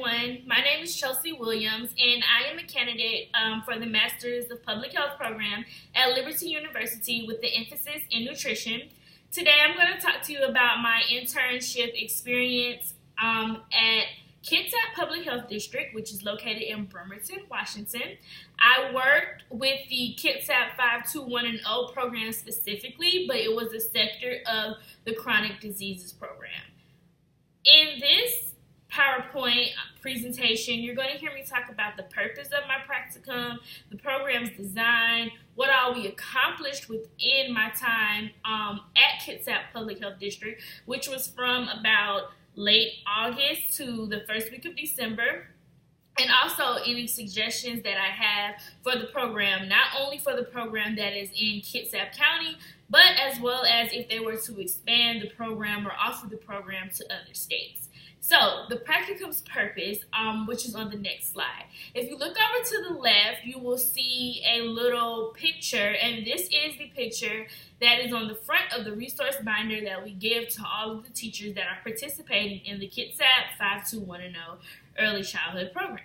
everyone. My name is Chelsea Williams, and I am a candidate for the Master's of Public Health program at Liberty University with the emphasis in nutrition. Today, I'm going to talk to you about my internship experience at Kitsap Public Health District, which is located in Bremerton, Washington. I worked with the Kitsap 5210 program specifically, but it was a sector of the chronic diseases program. In this PowerPoint presentation, you're going to hear me talk about the purpose of my practicum, the program's design, what all we accomplished within my time at Kitsap Public Health District, which was from about late August to the first week of December, and also any suggestions that I have for the program, not only for the program that is in Kitsap County, but as well as if they were to expand the program or offer the program to other states. So, the practicum's purpose, which is on the next slide. If you look over to the left, you will see a little picture, and this is the picture that is on the front of the resource binder that we give to all of the teachers that are participating in the Kitsap 5210 Early Childhood Program.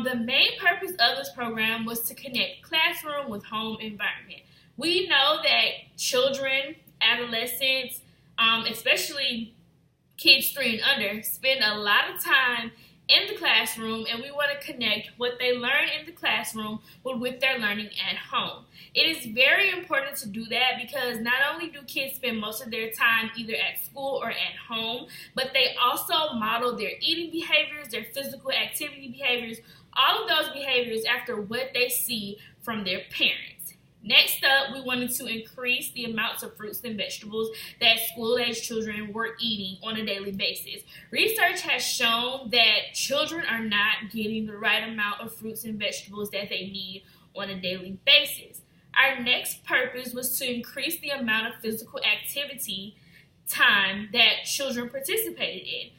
The main purpose of this program was to connect classroom with home environment. We know that children, adolescents, especially kids 3 and under, spend a lot of time in the classroom, and we want to connect what they learn in the classroom with their learning at home. It is very important to do that because not only do kids spend most of their time either at school or at home, but they also model their eating behaviors, their physical activity behaviors, all of those behaviors after what they see from their parents. Next up, we wanted to increase the amounts of fruits and vegetables that school-age children were eating on a daily basis. Research has shown that children are not getting the right amount of fruits and vegetables that they need on a daily basis. Our next purpose was to increase the amount of physical activity time that children participated in.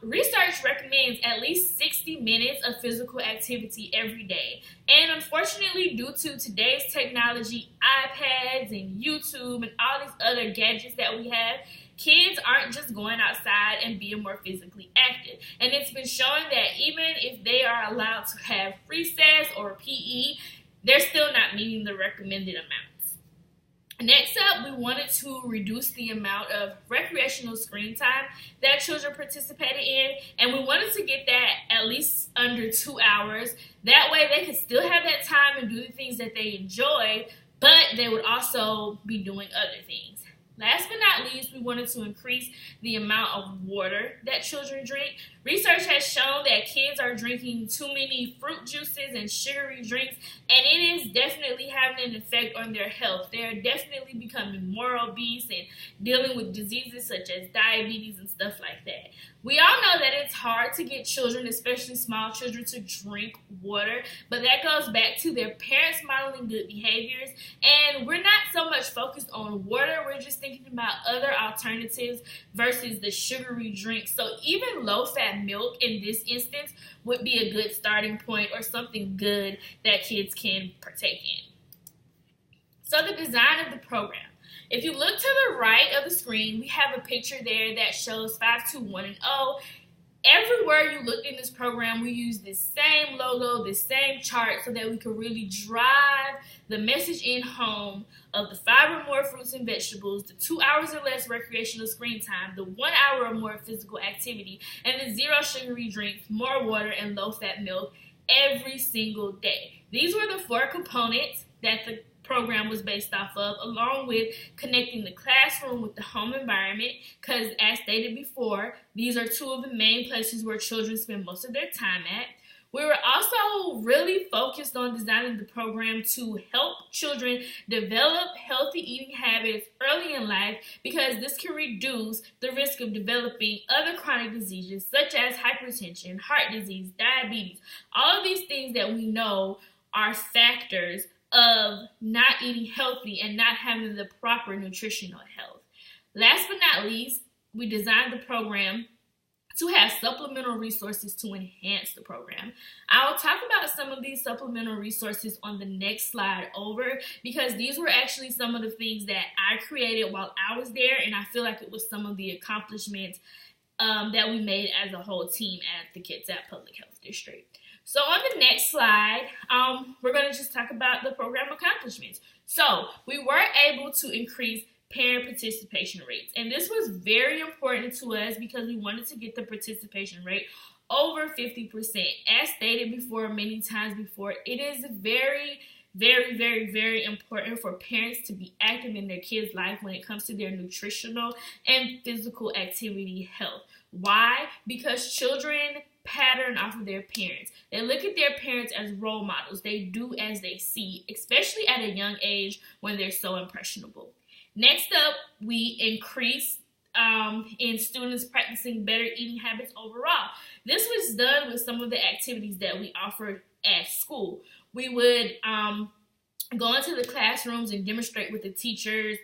Research recommends at least 60 minutes of physical activity every day. And unfortunately, due to today's technology, iPads and YouTube and all these other gadgets that we have, kids aren't just going outside and being more physically active. And it's been shown that even if they are allowed to have recess or PE, they're still not meeting the recommended amounts. Next up, we wanted to reduce the amount of recreational screen time that children participated in, and we wanted to get that at least under 2 hours. That way they could still have that time and do the things that they enjoy, but they would also be doing other things. Last but not least, we wanted to increase the amount of water that children drink. Research has shown that kids are drinking too many fruit juices and sugary drinks, and it is definitely having an effect on their health. They are definitely becoming more obese and dealing with diseases such as diabetes and stuff like that. We all know that it's hard to get children, especially small children, to drink water, but that goes back to their parents modeling good behaviors, and we're not so much focused on water, we're just thinking about other alternatives versus the sugary drinks. So even low-fat milk in this instance would be a good starting point or something good that kids can partake in. So the design of the program. If you look to the right of the screen, we have a picture there that shows 5210. Everywhere you look in this program, we use this same logo, this same chart, so that we can really drive the message in home of the 5 or more fruits and vegetables, the 2 hours or less recreational screen time, the 1 hour or more physical activity, and the 0 sugary drinks, more water, and low-fat milk every single day. These were the 4 components that the program was based off of, along with connecting the classroom with the home environment, because as stated before, these are 2 of the main places where children spend most of their time at. We were also really focused on designing the program to help children develop healthy eating habits early in life, because this can reduce the risk of developing other chronic diseases such as hypertension, heart disease, diabetes, all of these things that we know are factors of not eating healthy and not having the proper nutritional health. Last but not least, we designed the program to have supplemental resources to enhance the program. I will talk about some of these supplemental resources on the next slide over, because these were actually some of the things that I created while I was there, and I feel like it was some of the accomplishments that we made as a whole team at the Kitsap Public Health District. So on the next slide, we're going to just talk about the program accomplishments. So we were able to increase parent participation rates, and this was very important to us because we wanted to get the participation rate over 50%. As stated before, many times before, it is very, very, very, very important for parents to be active in their kids' life when it comes to their nutritional and physical activity health. Why? Because children pattern off of their parents. They look at their parents as role models. They do as they see, especially at a young age when they're so impressionable. Next up, we increase in students practicing better eating habits overall. This was done with some of the activities that we offered at school. We would go into the classrooms and demonstrate with the teachers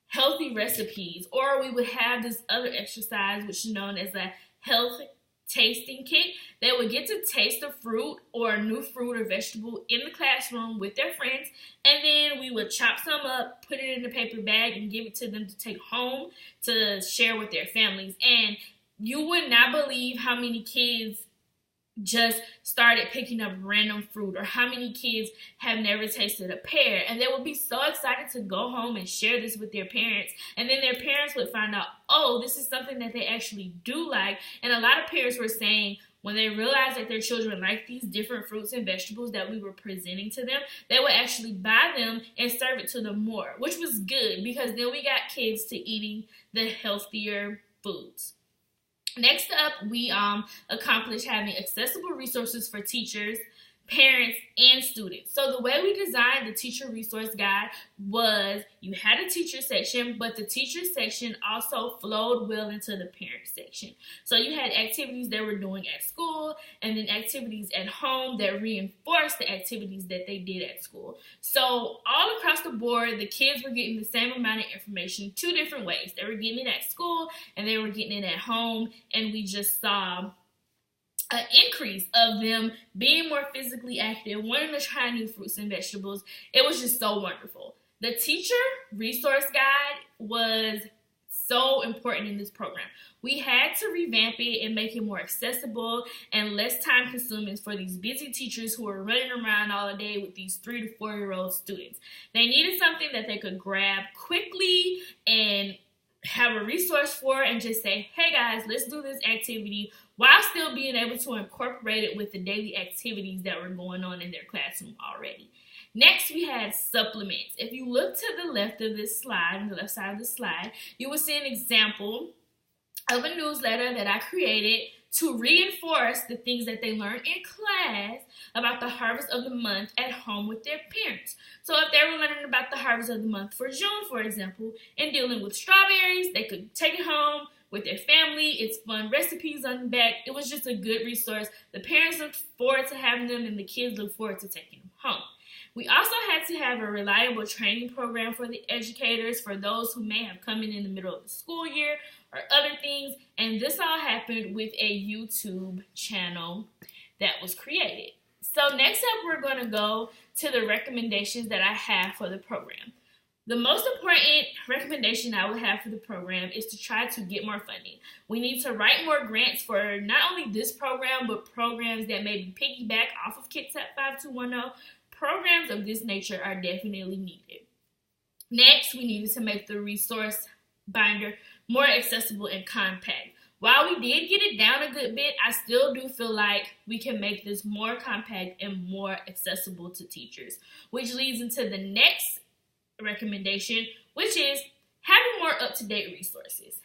healthy recipes, or we would have this other exercise which is known as a health tasting kit. They would get to taste a fruit or a new fruit or vegetable in the classroom with their friends, and then we would chop some up, put it in a paper bag, and give it to them to take home to share with their families. And you would not believe how many kids just started picking up random fruit, or how many kids have never tasted a pear, and they would be so excited to go home and share this with their parents, and then their parents would find out, oh, this is something that they actually do like. And a lot of parents were saying when they realized that their children liked these different fruits and vegetables that we were presenting to them, they would actually buy them and serve it to them more, which was good because then we got kids to eating the healthier foods. Next up, we accomplished having accessible resources for teachers, parents, and students. So the way we designed the teacher resource guide was you had a teacher section, but the teacher section also flowed well into the parent section. So you had activities they were doing at school, and then activities at home that reinforced the activities that they did at school. So all across the board, the kids were getting the same amount of information 2 different ways. They were getting it at school, and they were getting it at home, and we just saw an increase of them being more physically active, wanting to try new fruits and vegetables. It was just so wonderful. The teacher resource guide was so important in this program. We had to revamp it and make it more accessible and less time consuming for these busy teachers who are running around all day with these 3 to 4-year-old students. They needed something that they could grab quickly and have a resource for and just say, hey guys, let's do this activity, while still being able to incorporate it with the daily activities that were going on in their classroom already. Next, we had supplements. If you look to the left of this slide, on the left side of the slide, you will see an example of a newsletter that I created to reinforce the things that they learned in class about the harvest of the month at home with their parents. So if they were learning about the harvest of the month for June, for example, and dealing with strawberries, they could take it home with their family. It's fun recipes on the back. It was just a good resource. The parents looked forward to having them, and the kids looked forward to taking them home. We also had to have a reliable training program for the educators, for those who may have come in the middle of the school year or other things, and this all happened with a YouTube channel that was created. So next up, we're going to go to the recommendations that I have for the program. The most important recommendation I would have for the program is to try to get more funding. We need to write more grants for not only this program, but programs that maybe piggyback off of Kitsap 5210. Programs of this nature are definitely needed. Next, we needed to make the resource binder more accessible and compact. While we did get it down a good bit, I still do feel like we can make this more compact and more accessible to teachers, which leads into the next recommendation, which is having more up-to-date resources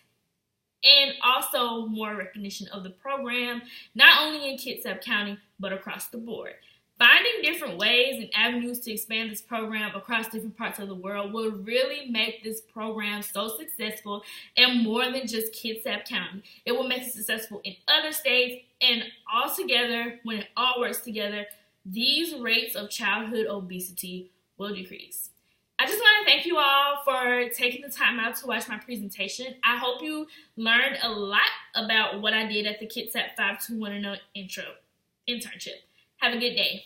and also more recognition of the program, not only in Kitsap County, but across the board. Finding different ways and avenues to expand this program across different parts of the world will really make this program so successful and more than just Kitsap County. It will make it successful in other states, and all together, when it all works together, these rates of childhood obesity will decrease. I just want to thank you all for taking the time out to watch my presentation. I hope you learned a lot about what I did at the Kitsap 5210 internship. Have a good day.